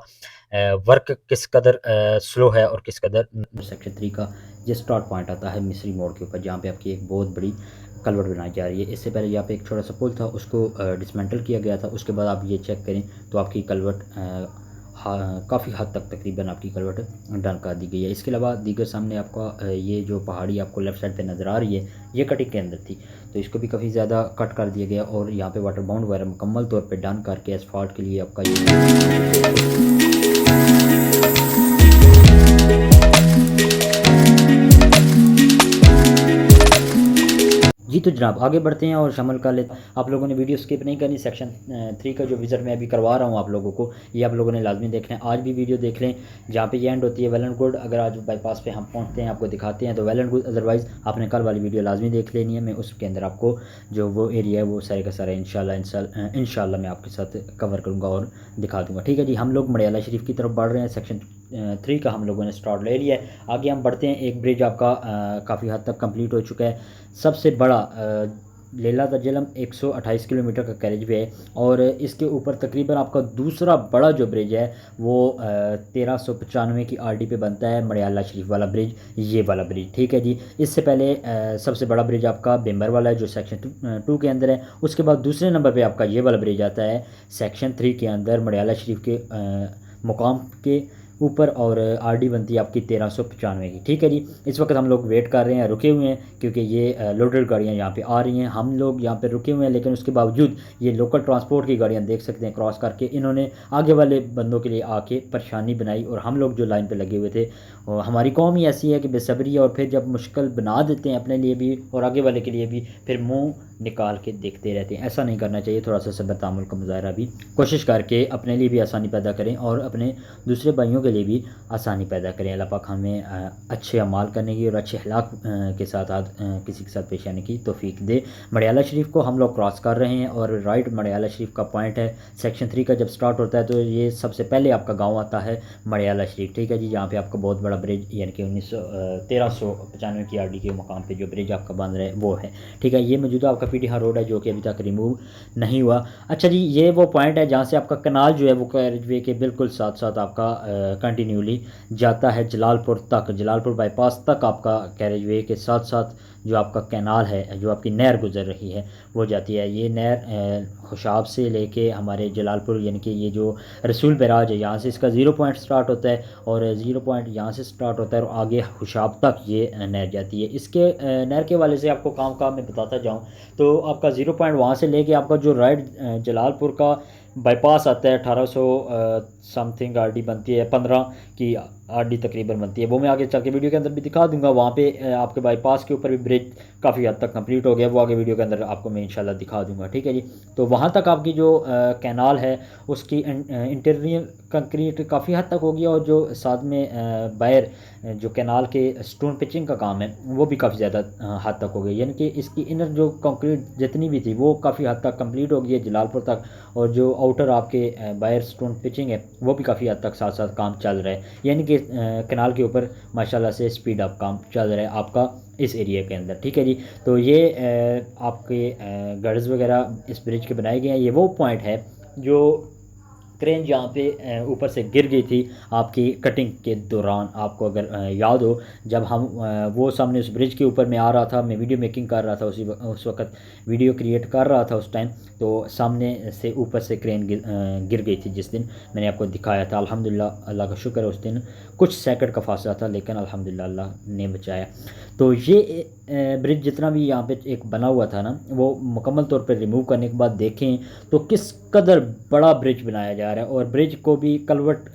वर्क किस कदर स्लो है और किस कदर सेक्शन 3 का ये स्टार्ट पॉइंट आता है मिस्री मोड़ के ऊपर, जहाँ पे आपकी एक बहुत बड़ी कलवट बनाई जा रही है। इससे पहले यहाँ पे एक छोटा सा पुल था, उसको डिसमेंटल किया गया था। उसके बाद आप ये चेक करें तो आपकी कलवट काफ़ी हद तक तकरीबन आपकी कलवट डन कर दी गई है। इसके अलावा दीगर सामने आपका ये जो पहाड़ी आपको लेफ़्ट साइड पे नज़र आ रही है, ये कटिंग के अंदर थी, तो इसको भी काफ़ी ज़्यादा कट कर दिया गया और यहाँ पे वाटर बाउंड वगैरह मुकम्मल तौर पे डन करके एसफाल्ट के लिए आपका ये जी। तो जनाब आगे बढ़ते हैं और शामिल कर लेते हैं। आप लोगों ने वीडियो स्किप नहीं करनी। सेक्शन 3 का जो विज़िट मैं अभी करवा रहा हूँ आप लोगों को, ये आप लोगों ने लाजमी देखना है। आज भी वीडियो देख लें, जहाँ पे ये एंड होती है वेल एंड गुड। अगर आज बाईपास पे हम पहुँचते हैं, आपको दिखाते हैं, तो वेल एंड गुड। अदरवाइज़ आपने कल वाली वीडियो लाजमी देख लेनी है। मैं उसके अंदर आपको जो वो एरिया है वो सारे का सारा इंशाल्लाह मैं आपके साथ कवर करूँगा और दिखा दूँगा, ठीक है जी। हम लोग मड़ियाला शरीफ की तरफ बढ़ रहे हैं। सेक्शन 3 का हम लोगों ने स्टार्ट ले लिया है। आगे हम बढ़ते हैं। एक ब्रिज आपका काफ़ी हद तक कंप्लीट हो चुका है। सबसे बड़ा लेला दर्जेलम 128 किलोमीटर का कैरेज वे है और इसके ऊपर तकरीबन आपका दूसरा बड़ा जो ब्रिज है वो 1395 की आरडी पे बनता है, मड़ियाला शरीफ वाला ब्रिज, ये वाला ब्रिज, ठीक है जी। इससे पहले सबसे बड़ा ब्रिज आपका बेम्बर वाला है जो सेक्शन 2 के अंदर है। उसके बाद दूसरे नंबर पे आपका ये वाला ब्रिज आता है सेक्शन 3 के अंदर, मड़ियाला शरीफ के मुकाम के ऊपर, और आरडी बनती है आपकी 1395 की, ठीक है जी। इस वक्त हम लोग वेट कर रहे हैं, रुके हुए हैं, क्योंकि ये लोडेड गाड़ियाँ यहाँ पे आ रही हैं। हम लोग यहाँ पे रुके हुए हैं, लेकिन उसके बावजूद ये लोकल ट्रांसपोर्ट की गाड़ियाँ देख सकते हैं क्रॉस करके इन्होंने आगे वाले बंदों के लिए आके परेशानी बनाई, और हम लोग जो लाइन पर लगे हुए थे, और हमारी कौम ही ऐसी है कि बेसब्री है, और फिर जब मुश्किल बना देते हैं अपने लिए भी और आगे वाले के लिए भी, फिर मुँह निकाल के देखते रहते हैं। ऐसा नहीं करना चाहिए। थोड़ा सा सब्र तामुल का मुजाहरा भी कोशिश करके अपने लिए भी आसानी पैदा करें और अपने दूसरे भाइयों के लिए भी आसानी पैदा करें। अल्लाह पाक हमें अच्छे अमाल करने की और अच्छे अखलाक के साथ किसी के साथ पेश आने की तौफीक दे। मड़ियाला शरीफ को हम लोग क्रॉस कर रहे हैं और राइट मड़ियाला शरीफ का पॉइंट है। सेक्शन 3 का जब स्टार्ट होता है तो ये सबसे पहले आपका गाँव आता है मड़ियाला शरीफ, ठीक है जी। जहाँ पे आपका बहुत बड़ा ब्रिज यानी कि 1395 की आरडी के मुकाम पे जो ब्रिज आपका बन रहा है वो है, ठीक है। ये मौजूदा आपका पीडीहा रोड है जो कि अभी तक रिमूव नहीं हुआ। अच्छा जी, ये वो पॉइंट है जहाँ से आपका कनाल जो है वो कैरेज वे के बिल्कुल साथ साथ आपका कंटिन्यूली जाता है जलालपुर तक, जलालपुर बाईपास तक आपका कैरेज वे के साथ साथ जो आपका कैनाल है, जो आपकी नहर गुजर रही है वो जाती है। ये नहर खुशाब से लेके हमारे जलालपुर यानी कि ये जो रसूल बैराज है, यहाँ से इसका 0 पॉइंट स्टार्ट होता है और 0 पॉइंट यहाँ से स्टार्ट होता है और आगे खुशाब तक ये नहर जाती है। इसके नहर के वाले से आपको काम काम मैं बताता जाऊँ तो आपका 0 पॉइंट वहाँ से लेके आपका जो राइट जलालपुर का बाईपास आता है 1800 समथिंग आरडी बनती है, 15 की आरडी तकरीबन बनती है। वो मैं आगे चल के वीडियो के अंदर भी दिखा दूंगा। वहाँ पे आपके बाईपास के ऊपर भी ब्रिज काफ़ी हद तक कंप्लीट हो गया, वो आगे वीडियो के अंदर आपको मैं इंशाल्लाह दिखा दूंगा, ठीक है जी। तो वहाँ तक आपकी जो कैनाल है उसकी इंटीरियर कंक्रीट काफ़ी हद तक हो गया और जो साथ में बाहर जो कैनाल के स्टोन पिचिंग का काम है वो भी काफ़ी ज़्यादा हद तक हो गया, यानी कि इसकी इनर जो कंक्रीट जितनी भी थी वो काफ़ी हद तक कंप्लीट हो गई है जलालपुर तक, और जो आउटर आपके बाहर स्टोन पिचिंग है वो भी काफ़ी हद तक साथ साथ काम चल रहा है, यानी कि कैनाल के ऊपर माशाल्लाह से स्पीड अप काम चल रहा है आपका इस एरिया के अंदर, ठीक है जी। तो ये आपके गर्ड्स वगैरह इस ब्रिज के बनाए गए हैं। ये वो पॉइंट है जो क्रेन जहाँ पे ऊपर से गिर गई थी आपकी कटिंग के दौरान, आपको अगर याद हो, जब हम वो सामने उस ब्रिज के ऊपर मैं आ रहा था, मैं वीडियो मेकिंग कर रहा था उस वक्त वीडियो क्रिएट कर रहा था उस टाइम, तो सामने से ऊपर से क्रेन गिर गई थी जिस दिन मैंने आपको दिखाया था। अल्हम्दुलिल्लाह, अल्लाह का शुक्र है, उस दिन कुछ सेकंड का फासला था लेकिन अल्हम्दुलिल्लाह अल्लाह ने बचाया। तो ये ब्रिज जितना भी यहाँ पे एक बना हुआ था ना, वो मुकम्मल तौर पर रिमूव करने के बाद देखें तो किस कदर बड़ा ब्रिज बनाया जा रहा है, और ब्रिज को भी कलवट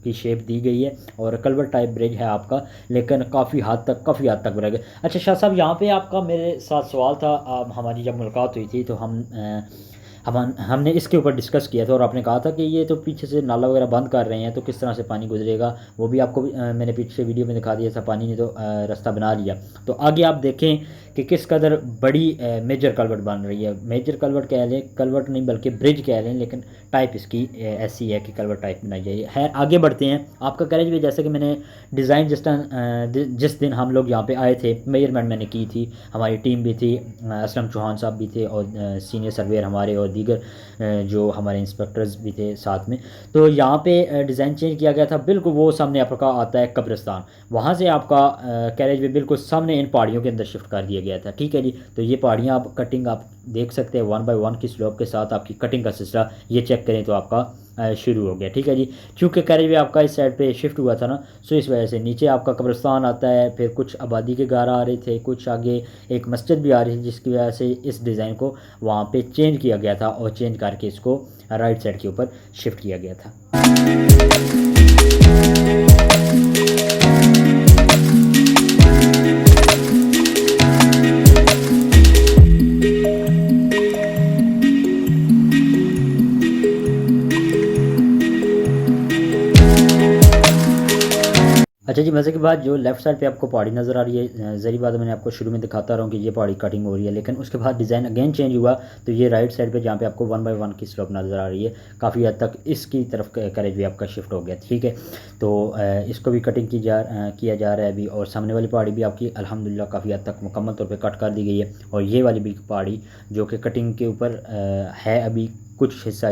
की शेप दी गई है और कलवट टाइप ब्रिज है आपका, लेकिन काफ़ी हद तक बना गया। अच्छा शाह साहब, यहाँ पे आपका मेरे साथ सवाल था, हमारी जब मुलाकात हुई थी तो हम हमने इसके ऊपर डिस्कस किया था और आपने कहा था कि ये तो पीछे से नाला वगैरह बंद कर रहे हैं तो किस तरह से पानी गुजरेगा, वो भी आपको मैंने पीछे वीडियो में दिखा दिया था। पानी ने तो रास्ता बना लिया। तो आगे आप देखें कि किस कदर बड़ी मेजर कलवर्ट बन रही है। मेजर कलवर्ट कह लें, कलवर्ट नहीं बल्कि ब्रिज कह लें, लेकिन टाइप इसकी ऐसी है कि कलवर्ट टाइप बनाई जाए है। आगे बढ़ते हैं। आपका कैरेज वे जैसे कि मैंने डिज़ाइन जिस दिन हम लोग यहाँ पे आए थे, मेजरमेंट मैंने की थी, हमारी टीम भी थी, असलम चौहान साहब भी थे और सीनियर सर्वेयर हमारे और दीगर जो हमारे इंस्पेक्टर्स भी थे साथ में। तो यहाँ पे डिज़ाइन चेंज किया गया था। बिल्कुल वो सामने आपका आता है कब्रिस्तान, वहाँ से आपका कैरेज वे बिल्कुल सामने इन पहाड़ियों के अंदर शिफ्ट कर दिया गया था। ठीक है जी। तो ये पहाड़ियाँ आप कटिंग आप देख सकते हैं 1 बाय 1 की स्लोप के साथ आपकी कटिंग का सिलसिला ये चेक करें तो आपका शुरू हो गया। ठीक है जी। चूँकि कैरेज वे आपका इस साइड पे शिफ्ट हुआ था ना, सो इस वजह से नीचे आपका कब्रिस्तान आता है, फिर कुछ आबादी के घर आ रहे थे, कुछ आगे एक मस्जिद भी आ रही थी, जिसकी वजह से इस डिज़ाइन को वहाँ पे चेंज किया गया था और चेंज करके इसको राइट साइड के ऊपर शिफ्ट किया गया था। अच्छा जी, मज़े की बात, जो लेफ्ट साइड पे आपको पहाड़ी नज़र आ रही है, ज़री बात मैंने आपको शुरू में दिखाता रहा हूँ कि ये पहाड़ी कटिंग हो रही है, लेकिन उसके बाद डिज़ाइन अगेन चेंज हुआ। तो ये राइट साइड पे जहाँ पे आपको 1 बाय 1 की स्लोप नज़र आ रही है, काफ़ी हद तक इसकी तरफ कैरेज भी आपका शिफ्ट हो गया। ठीक है। तो इसको भी कटिंग किया जा रहा है अभी। और सामने वाली पहाड़ी भी आपकी अल्हम्दुलिल्लाह काफ़ी हद तक मुकम्मल तौर पर कट कर दी गई है। और ये वाली भी पहाड़ी जो कि कटिंग के ऊपर है अभी, कुछ हिस्सा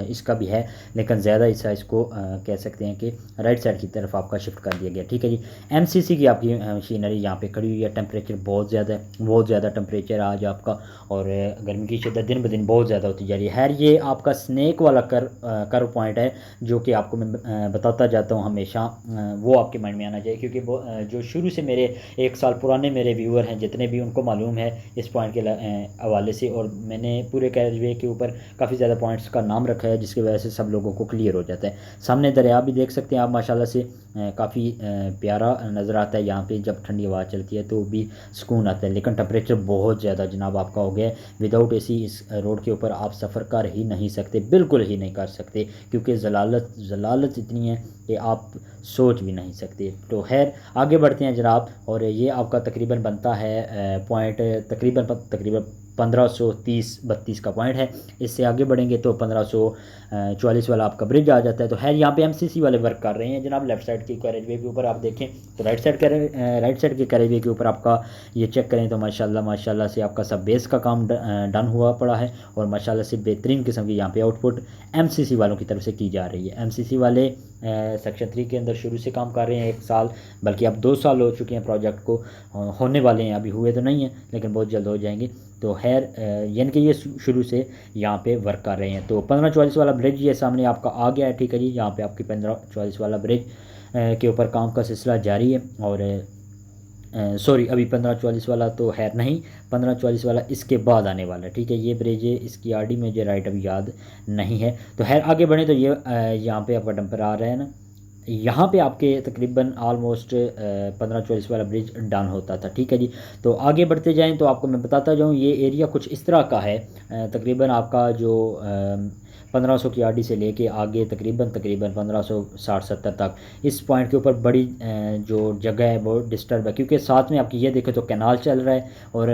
इसका भी है, लेकिन ज़्यादा हिस्सा इसको कह सकते हैं कि राइट साइड की तरफ आपका शिफ्ट कर दिया गया। ठीक है जी। एमसीसी की आपकी मशीनरी यहाँ पे खड़ी हुई है। टेम्परेचर बहुत ज़्यादा है, बहुत ज़्यादा टेम्परेचर आज आपका, और गर्मी की शिद्दत दिन ब दिन बहुत ज़्यादा होती जा रही है। खैर, ये आपका स्नैक वाला कर्व पॉइंट है जो कि आपको मैं बताता जाता हूँ हमेशा, वो आपके माइंड में आना चाहिए, क्योंकि वो जो शुरू से मेरे 1 साल पुराने मेरे व्यूअर हैं जितने भी, उनको मालूम है इस पॉइंट के हवाले से। और मैंने पूरे कैरेजवे के ऊपर काफ़ी ज़्यादा पॉइंट्स का नाम रखा है, जिसकी वजह से सब लोगों को क्लियर हो जाता है। सामने दरिया भी देख सकते हैं आप, माशाल्लाह से काफ़ी प्यारा नज़र आता है। यहाँ पे जब ठंडी हवा चलती है तो भी सुकून आता है। लेकिन टेम्परेचर बहुत ज़्यादा जनाब आपका हो गया है। विदाउट एसी इस रोड के ऊपर आप सफ़र कर ही नहीं सकते, बिल्कुल ही नहीं कर सकते, क्योंकि ज़लालत इतनी है कि आप सोच भी नहीं सकते। तो खैर, आगे बढ़ते हैं जनाब। और ये आपका तकरीबन बनता है पॉइंट तकरीबन 1530-32 का पॉइंट है। इससे आगे बढ़ेंगे तो 1544 वाला आपका ब्रिज आ जाता है। तो खैर, यहाँ पे एमसीसी वाले वर्क कर रहे हैं जनाब। लेफ्ट साइड की कैरेजवे के ऊपर आप देखें तो राइट साइड के कैरेजवे के ऊपर आपका ये चेक करें तो माशाल्लाह से आपका सब बेस का काम डन हुआ पड़ा है। और माशाल्लाह से बेहतरीन किस्म की यहाँ पे आउटपुट एमसीसी वालों की तरफ से की जा रही है। एमसीसी वाले सेक्शन 3 के अंदर शुरू से काम कर रहे हैं 1 साल, बल्कि अब 2 साल हो चुके हैं प्रोजेक्ट को, होने वाले हैं, अभी हुए तो नहीं हैं लेकिन बहुत जल्द हो जाएंगे। तो खैर, यानी कि ये शुरू से यहाँ पे वर्क कर रहे हैं। तो 1544 वाला ब्रिज ये सामने आपका आ गया है। ठीक है जी। यहाँ पे आपकी 1544 वाला ब्रिज के ऊपर काम का सिलसिला जारी है। और सॉरी, अभी 1544 वाला तो खैर नहीं, 1544 वाला इसके बाद आने वाला है। ठीक है। ये ब्रिज है, इसकी आरडी मुझे राइट अभी याद नहीं है। तो खैर, आगे बढ़े तो ये यहाँ पे आपका डंपर आ रहा है ना, यहाँ पे आपके तकरीबन आलमोस्ट 1544 वाला ब्रिज डन होता था। ठीक है जी। तो आगे बढ़ते जाएं तो आपको मैं बताता जाऊँ, ये एरिया कुछ इस तरह का है। तकरीबन आपका जो 1500 की आरडी से लेके आगे तकरीबन 1560-70 तक इस पॉइंट के ऊपर बड़ी जो जगह है वो डिस्टर्ब है, क्योंकि साथ में आपकी ये देखें तो कैनाल चल रहा है। और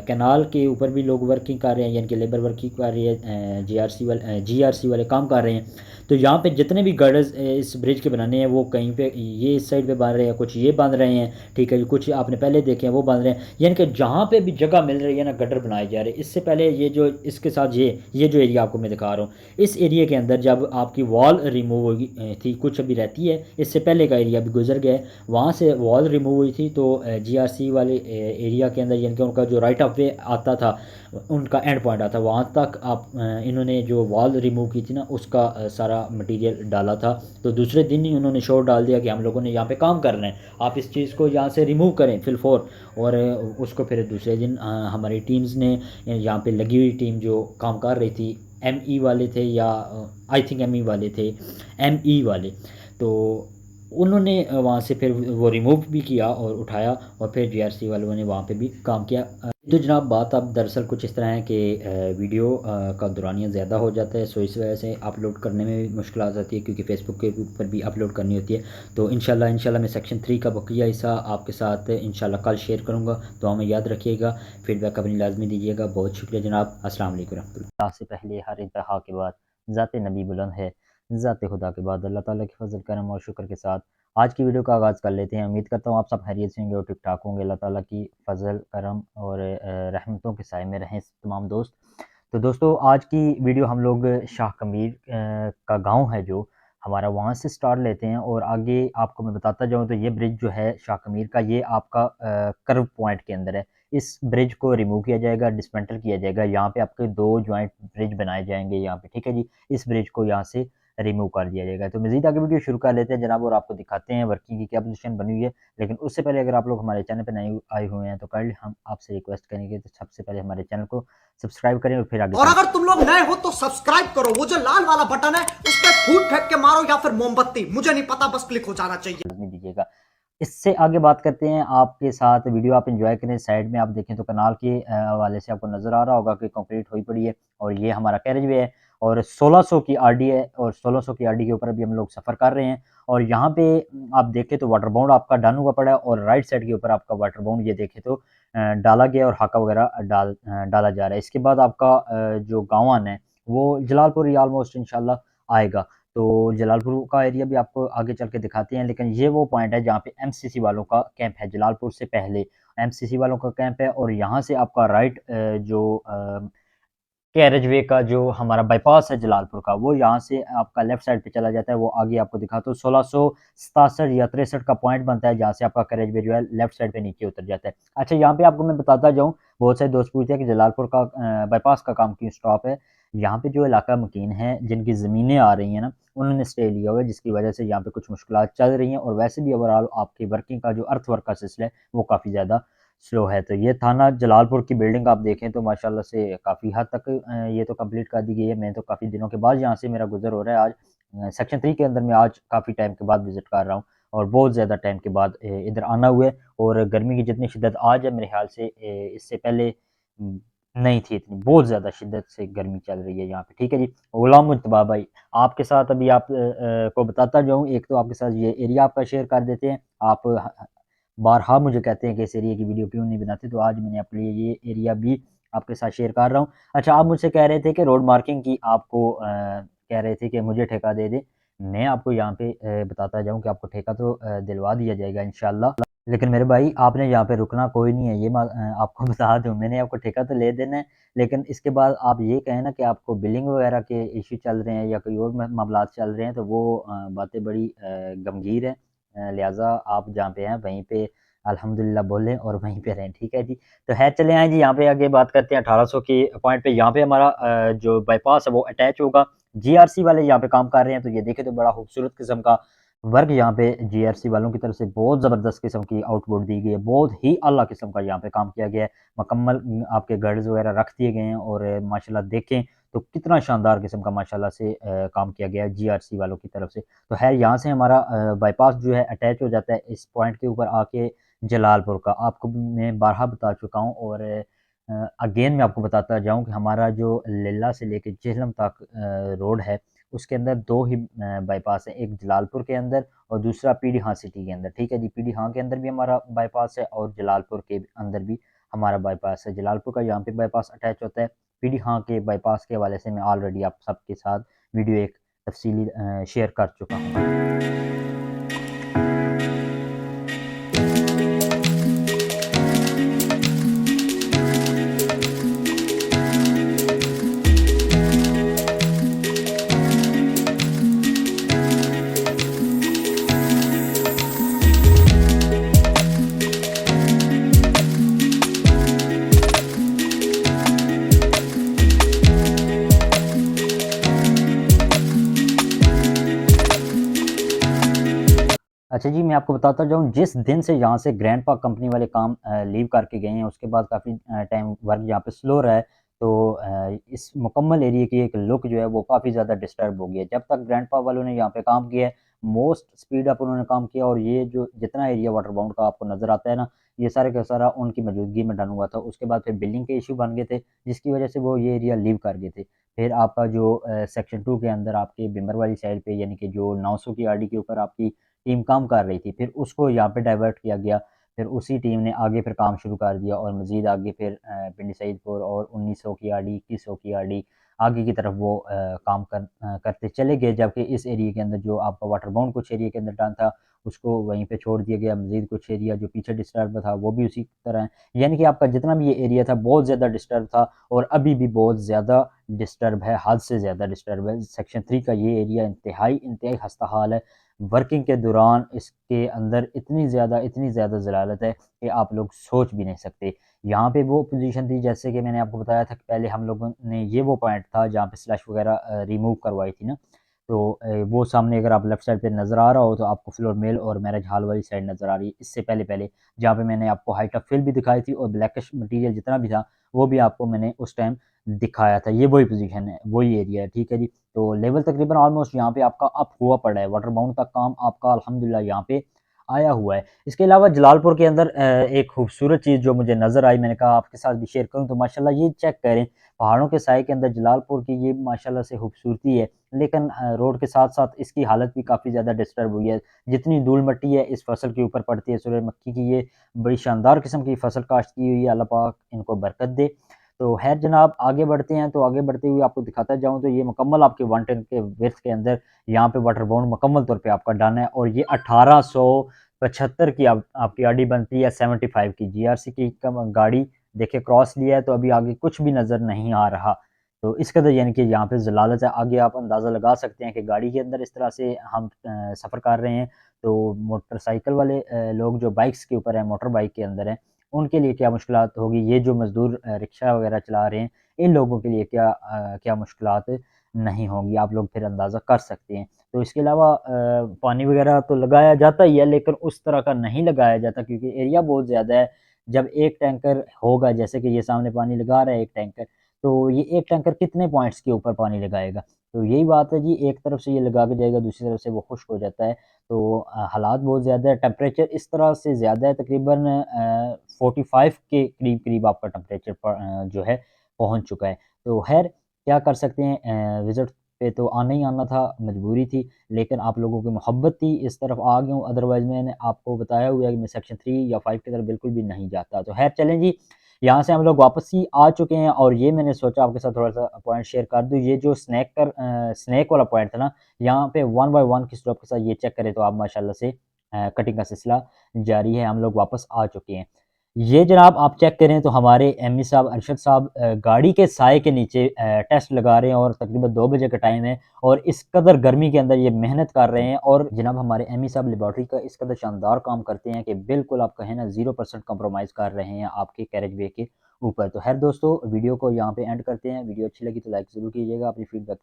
कैनाल के ऊपर भी लोग वर्किंग कर रहे हैं, यानी कि लेबर वर्किंग कर रही है, जीआरसी वाले काम कर रहे हैं। तो यहाँ पे जितने भी गर्डर्स इस ब्रिज के बनाने हैं वो कहीं पे ये इस साइड पे बांध रहे हैं, कुछ ये बांध रहे हैं। ठीक है जी। कुछ आपने पहले देखे हैं वो बांध रहे हैं, यानी कि जहाँ पे भी जगह मिल रही है ना गड्ढर बनाए जा रहे हैं। इससे पहले ये जो इसके साथ ये जो एरिया आपको मैं दिखा रहा हूँ, इस एरिया के अंदर जब आपकी वॉल रिमूव हुई थी, कुछ अभी रहती है, इससे पहले का एरिया भी गुजर गया है, वहाँ से वॉल रिमूव हुई थी। तो जीआरसी वाले एरिया के अंदर, यानी कि उनका जो राइट ऑफ वे आता था, उनका एंड पॉइंट आता, वहाँ तक आप इन्होंने जो वॉल रिमूव की थी ना, उसका सारा मटेरियल डाला था। तो दूसरे दिन ही उन्होंने शोर डाल दिया कि हम लोगों ने यहाँ पे काम करना है, आप इस चीज़ को यहाँ से रिमूव करें फिल फोर। और उसको फिर दूसरे दिन हमारी टीम्स ने, यहाँ पे लगी हुई टीम जो काम कर रही थी, एमई वाले थे या आई थिंक एमई वाले थे, एमई वाले, तो उन्होंने वहाँ से फिर वो रिमूव भी किया और उठाया और फिर जीआरसी वालों ने वहाँ पे भी काम किया। तो जनाब बात अब दरअसल कुछ इस तरह है कि वीडियो का दुरानिया ज़्यादा हो जाता है, सो इस वजह से अपलोड करने में भी मुश्किलात आती है क्योंकि फ़ेसबुक के ऊपर भी अपलोड करनी होती है। तो इंशाल्लाह मैं सेक्शन 3 का बकिया हिस्सा आपके साथ इंशाल्लाह कल शेयर करूँगा, दुआ में याद रखिएगा, फ़ीडबैक अपनी लाज़मी दीजिएगा। बहुत शुक्रिया जनाब, अस्सलाम वालेकुम रहमतुल्लाह। से पहले हर इंतहा के बाद ज़ात नबी बुलंद है, ज़ात खुदा के बाद अल्लाह ताला के फ़ज़ल करम और शुक्र के साथ आज की वीडियो का आगाज़ कर लेते हैं। उम्मीद करता हूँ आप सब खैरियत से होंगे और ठीक-ठाक होंगे। अल्लाह ताला की फ़ज़ल, करम और रहमतों के साए में रहें तमाम दोस्त। तो दोस्तों आज की वीडियो हम लोग शाह कमीर का गाँव है जो हमारा, वहाँ से स्टार्ट लेते हैं और आगे आपको मैं बताता जाऊँ तो ये ब्रिज जो है शाह कमीर का, ये आपका कर्व पॉइंट के अंदर है। इस ब्रिज को रिमूव किया जाएगा, डिसमेंटल किया जाएगा। यहाँ पे आपके 2 जॉइंट ब्रिज बनाए जाएँगे यहाँ पे, ठीक है जी। इस ब्रिज को यहाँ से रिमूव कर दिया जाएगा। तो मज़ीद आगे वीडियो शुरू कर लेते हैं जनाब और आपको दिखाते हैं वर्किंग की क्या पोज़ीशन बनी हुई है। लेकिन उससे पहले अगर आप लोग हमारे चैनल पे नए आए हुए हैं तो काइंडली हम आपसे रिक्वेस्ट करेंगे तो सबसे पहले हमारे चैनल को सब्सक्राइब करें और फिर आगे और अगर तुम लोग नए हो तो सब्सक्राइब करो, वो जो लाल वाला बटन है उस पर फूट फेंक के मारो या फिर मोमबत्ती, मुझे नहीं पता, बस क्लिक हो जाना चाहिए। लाज़मी दीजिएगा। इससे आगे बात करते हैं आपके साथ, वीडियो आप एंजॉय करें। साइड में आप देखें तो कनाल के हवाले से आपको नज़र आ रहा होगा कि कंक्रीट हुई पड़ी है और ये हमारा कैरेज वे है और 1600 की आरडी है और 1600 की आरडी के ऊपर अभी हम लोग सफ़र कर रहे हैं। और यहाँ पे आप देखें तो वाटर बाउंड आपका डन हुआ पड़ा है और राइट साइड के ऊपर आपका वाटर बाउंड ये देखें तो डाला गया और हाका वगैरह डाला जा रहा है। इसके बाद आपका जो गाँव है वो जलालपुर ही ऑलमोस्ट इंशाल्लाह आएगा। तो जलालपुर का एरिया भी आपको आगे चल के दिखाते हैं, लेकिन ये वो पॉइंट है जहाँ पे एमसीसी वालों का कैंप है। जलालपुर से पहले एमसीसी वालों का कैंप है और यहाँ से आपका राइट जो कैरेजवे का जो हमारा बाईपास है जलालपुर का, वो यहाँ से आपका लेफ्ट साइड पे चला जाता है। वो आगे आपको दिखाता हूँ, 1667 या 63 का पॉइंट बनता है जहाँ से आपका कैरेजवे जो है लेफ्ट साइड पे नीचे उतर जाता है। अच्छा, यहाँ पे आपको मैं बताता जाऊँ, बहुत सारे दोस्त पूछते हैं कि जलालपुर का बाईपास का काम क्यों स्टॉप है। यहाँ पे जो इलाका मकीन है जिनकी ज़मीनें आ रही हैं ना, उन्होंने स्टे लिया हुआ है, जिसकी वजह से यहाँ पे कुछ मुश्किलात चल रही हैं और वैसे भी ओवरऑल आपकी वर्किंग का जो अर्थ वर्क का सिलसिला है वो काफ़ी ज़्यादा स्लो है। तो ये थाना जलालपुर की बिल्डिंग आप देखें तो माशाल्लाह से काफ़ी हद तक ये तो कंप्लीट कर दी गई है। मैं तो काफ़ी दिनों के बाद यहाँ से मेरा गुज़र हो रहा है। आज सेक्शन 3 के अंदर मैं आज काफ़ी टाइम के बाद विज़िट कर रहा हूँ और बहुत ज़्यादा टाइम के बाद इधर आना हुआ है और गर्मी की जितनी शिद्दत आज है मेरे ख़्याल से इससे पहले उम, नहीं थी इतनी, बहुत ज़्यादा शिद्दत से गर्मी चल रही है यहाँ पे, ठीक है जी। गुलाम मुज्तबा भाई, आपके साथ अभी आप को बताता जाऊँ, एक तो आपके साथ ये एरिया आपका शेयर कर देते हैं। आप बारहा मुझे कहते हैं कि इस एरिया की वीडियो क्यों नहीं बनाते, तो आज मैंने अपने लिए ये एरिया भी आपके साथ शेयर कर रहा हूँ। अच्छा, आप मुझसे कह रहे थे कि रोड मार्किंग की आपको कह रहे थे कि मुझे ठेका दे दें। मैं आपको यहाँ पे बताता जाऊँ कि आपको ठेका तो दिलवा दिया जाएगा इंशाल्लाह। लेकिन मेरे भाई आपने यहाँ पे रुकना कोई नहीं है, ये आपको बता दूँ, मैंने आपको ठेका तो ले देना है, लेकिन इसके बाद आप ये कहें ना कि आपको बिलिंग वगैरह के इश्यू चल रहे हैं या कोई और मामलात चल रहे हैं तो वो बातें बड़ी गमगीर हैं। लिहाज़ा आप जहाँ पे हैं वहीं पे अल्हम्दुलिल्लाह बोलें और वहीं पे रहें, ठीक है जी। तो है, चले आएँ जी, यहाँ पे आगे बात करते हैं 1800 के पॉइंट पे। यहाँ पे हमारा जो बाईपास है वो अटैच होगा। जीआरसी वाले यहाँ पे काम कर रहे हैं, तो ये देखें तो बड़ा खूबसूरत किस्म का वर्क यहाँ पे जीआरसी वालों की तरफ से बहुत ज़बरदस्त किस्म की आउटपुट दी गई है। बहुत ही आला किस्म का यहाँ पे काम किया गया है। मुकम्मल आपके गार्ड्स वगैरह रख दिए गए हैं और माशाल्लाह देखें तो कितना शानदार किस्म का माशाल्लाह से काम किया गया है जीआरसी वालों की तरफ से। तो है, यहाँ से हमारा बाईपास जो है अटैच हो जाता है इस पॉइंट के ऊपर आके जलालपुर का। आपको मैं बारहा बता चुका हूँ और अगेन मैं आपको बताता जाऊँ कि हमारा जो लिल्ला से लेके जेहलम तक रोड है, उसके अंदर 2 ही बाईपास है, एक जलालपुर के अंदर और दूसरा पीडीहां सिटी के अंदर, ठीक है जी। पीडीहां के अंदर भी हमारा बाईपास है और जलालपुर के अंदर भी हमारा बाईपास है। जलालपुर का यहाँ पे बाईपास अटैच होता है। पीडीहां के बाईपास के हवाले से मैं ऑलरेडी आप सबके साथ वीडियो एक तफसीली शेयर कर चुका हूँ। अच्छा जी, मैं आपको बताता जाऊँ, जिस दिन से यहाँ से ग्रैंडपा कंपनी वाले काम लीव करके गए हैं, उसके बाद काफ़ी टाइम वर्क यहाँ पे स्लो रहा है। तो इस मुकम्मल एरिया की एक लुक जो है वो काफ़ी ज़्यादा डिस्टर्ब हो गई है। जब तक ग्रैंडपा वालों ने यहाँ पे काम किया है, मोस्ट स्पीड अप उन्होंने काम किया और ये जो जितना एरिया वाटर बाउंड का आपको नज़र आता है ना, ये सारे का सारा उनकी मौजूदगी में डन हुआ था। उसके बाद फिर बिल्डिंग के इश्यू बन गए थे, जिसकी वजह से वो ये एरिया लीव कर गए थे। फिर आपका जो सेक्शन 2 के अंदर आपके बिम्बर वाली साइड पे यानी कि जो 900 की आरडी के ऊपर आपकी टीम काम कर रही थी, फिर उसको यहाँ पे डाइवर्ट किया गया। फिर उसी टीम ने आगे फिर काम शुरू कर दिया और मज़ीद आगे फिर पिंडी सईदपुर और 1900 की आरडी, 2100 की आरडी आगे की तरफ वो काम करते चले गए। जबकि इस एरिया के अंदर जो आपका वाटर बाउंड कुछ एरिया के अंदर डन था, उसको वहीं पे छोड़ दिया गया। मज़ीद कुछ एरिया जो पीछे डिस्टर्ब था, वो भी उसी तरह है। यानी कि आपका जितना भी ये एरिया था, बहुत ज़्यादा डिस्टर्ब था और अभी भी बहुत ज़्यादा डिस्टर्ब है, हद से ज़्यादा डिस्टर्ब है। सेक्शन 3 का ये एरिया इंतहाई खस्ता हाल है। वर्किंग के दौरान इसके अंदर इतनी ज़्यादा ज़लालत है कि आप लोग सोच भी नहीं सकते। यहाँ पे वो पोजीशन थी, जैसे कि मैंने आपको बताया था कि पहले हम लोगों ने ये वो पॉइंट था जहाँ पे स्लैश वगैरह रिमूव करवाई थी ना, तो वो सामने अगर आप लेफ्ट साइड पे नज़र आ रहा हो तो आपको फ्लोर मेल और मैरिज हॉल वाली साइड नज़र आ रही है। इससे पहले जहाँ पे मैंने आपको हाइट ऑफ फिल भी दिखाई थी और ब्लैकिश मटीरियल जितना भी था, वो भी आपको मैंने उस टाइम दिखाया था। ये वही पोजीशन है, वही एरिया है, ठीक है जी। तो लेवल तकरीबन ऑलमोस्ट यहाँ पे आपका अप हुआ पड़ा है, वाटर बाउंड का काम आपका अल्हम्दुलिल्लाह यहाँ पे आया हुआ है। इसके अलावा जलालपुर के अंदर एक खूबसूरत चीज़ जो मुझे नज़र आई, मैंने कहा आपके साथ भी शेयर करूँ, तो माशाल्लाह ये चेक करें, पहाड़ों के साए के अंदर जलालपुर की ये माशाल्लाह से खूबसूरती है। लेकिन रोड के साथ-साथ इसकी हालत भी काफ़ी ज़्यादा डिस्टर्ब हुई है। जितनी धूल मिट्टी है इस फसल के ऊपर पड़ती है, सूरजमुखी की ये बड़ी शानदार किस्म की फसल काश्त की हुई है, अल्लाह पाक इनको बरकत दे। तो खैर जनाब आगे बढ़ते हैं, तो आगे बढ़ते हुए आपको दिखाता जाऊँ तो ये मुकम्मल आपके 110 के विड्थ के अंदर यहाँ पे वाटर बाउंड मुकम्मल तौर पे आपका डन है और ये 1875 की आपकी आरडी बनती है 75 की जीआरसी की कम गाड़ी देखिए क्रॉस लिया है, तो अभी आगे कुछ भी नज़र नहीं आ रहा। तो इस कदर यानी कि यहाँ पे ज़लालत है। आगे आप अंदाज़ा लगा सकते हैं कि गाड़ी के अंदर इस तरह से हम सफ़र कर रहे हैं, तो मोटरसाइकिल वाले लोग जो बाइक्स के ऊपर हैं, मोटर बाइक के अंदर हैं, उनके लिए क्या मुश्किलात होगी। ये जो मज़दूर रिक्शा वगैरह चला रहे हैं, इन लोगों के लिए क्या मुश्किलात नहीं होंगी, आप लोग फिर अंदाज़ा कर सकते हैं। तो इसके अलावा पानी वगैरह तो लगाया जाता ही है, लेकिन उस तरह का नहीं लगाया जाता क्योंकि एरिया बहुत ज़्यादा है। जब एक टैंकर होगा, जैसे कि ये सामने पानी लगा रहा है एक टैंकर, तो ये एक टैंकर कितने पॉइंट्स के ऊपर पानी लगाएगा? तो यही बात है जी, एक तरफ से ये लगा के जाएगा, दूसरी तरफ से वो खुश्क हो जाता है। तो हालात बहुत ज़्यादा है, टेम्परेचर इस तरह से ज़्यादा है, तकरीबन 45 के करीब-करीब आपका टेम्परेचर जो है पहुँच चुका है। तो ख़ैर क्या कर सकते हैं, विज़िट पे तो आना ही आना था, मजबूरी थी, लेकिन आप लोगों की मोहब्बत थी, इस तरफ आ गया हूँ, अदरवाइज़ मैंने आपको बताया हुआ है कि मैं सेक्शन 3 या 5 की तरफ बिल्कुल भी नहीं जाता। तो ख़ैर चलें जी, यहाँ से हम लोग वापस ही आ चुके हैं और ये मैंने सोचा आपके साथ थोड़ा-सा पॉइंट शेयर कर दूँ। ये जो स्नैक वाला पॉइंट था ना, यहाँ पे 1 बाय 1 की स्टेप के साथ ये चेक करें तो आप माशाल्लाह से कटिंग का सिलसिला जारी है, हम लोग वापस आ चुके हैं। ये जनाब आप चेक करें तो हमारे एमई साहब, अरशद साहब गाड़ी के साए के नीचे टेस्ट लगा रहे हैं और तकरीबन 2 बजे का टाइम है और इस कदर गर्मी के अंदर ये मेहनत कर रहे हैं और जनाब हमारे एमई साहब लैबोरेटरी का इस कदर शानदार काम करते हैं कि बिल्कुल आप कहें ना 0% कॉम्प्रोमाइज़ कर रहे हैं आपके कैरेज वे के ऊपर। तो खैर दोस्तों वीडियो को यहाँ पे एंड करते हैं। वीडियो अच्छी लगी तो लाइक ज़रूर कीजिएगा, अपनी फीडबैक